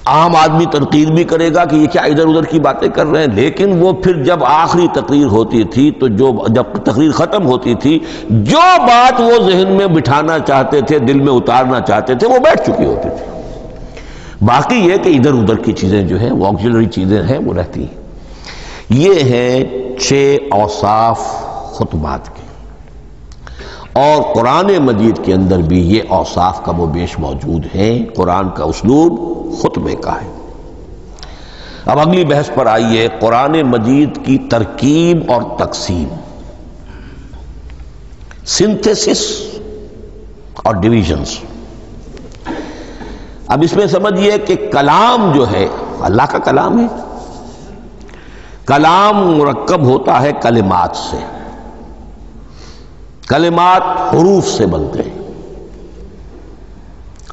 عام آدمی تنقید بھی کرے گا کہ یہ کیا ادھر ادھر کی باتیں کر رہے ہیں، لیکن وہ پھر جب آخری تقریر ہوتی تھی تو جب تقریر ختم ہوتی تھی، جو بات وہ ذہن میں بٹھانا چاہتے تھے، دل میں اتارنا چاہتے تھے، وہ بیٹھ چکی ہوتی تھی۔ باقی یہ کہ ادھر ادھر کی چیزیں جو ہیں، وہ آکسیلری چیزیں ہیں، وہ رہتی ہیں۔ یہ ہیں 6 اوصاف خطبات کے، اور قرآن مجید کے اندر بھی یہ اوصاف کم و بیش موجود ہیں۔ قرآن کا اسلوب خطبے کا ہے۔ اب اگلی بحث پر آئیے، قرآن مجید کی ترکیب اور تقسیم، سنتھیسس اور ڈویژنز۔ اب اس میں سمجھیے کہ کلام جو ہے اللہ کا کلام ہے، کلام مرکب ہوتا ہے کلمات سے، کلمات حروف سے بنتے ہیں۔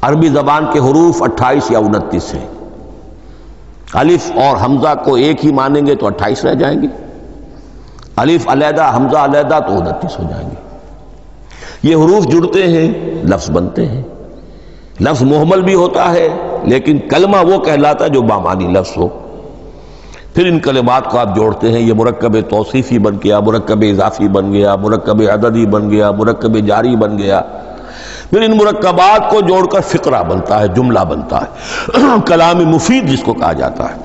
عربی زبان کے حروف 28 یا 29 ہیں۔ الف اور حمزہ کو ایک ہی مانیں گے تو 28 رہ جائیں گے، الف علیحدہ حمزہ علیحدہ تو 29 ہو جائیں گے۔ یہ حروف جڑتے ہیں، لفظ بنتے ہیں۔ لفظ محمل بھی ہوتا ہے، لیکن کلمہ وہ کہلاتا ہے جو بامانی لفظ ہو۔ پھر ان کلمات کو آپ جوڑتے ہیں، یہ مرکب توصیفی بن گیا، مرکب اضافی بن گیا، مرکب عددی بن گیا، مرکب جاری بن گیا۔ پھر ان مرکبات کو جوڑ کر فقرہ بنتا ہے، جملہ بنتا ہے، کلام مفید جس کو کہا جاتا ہے۔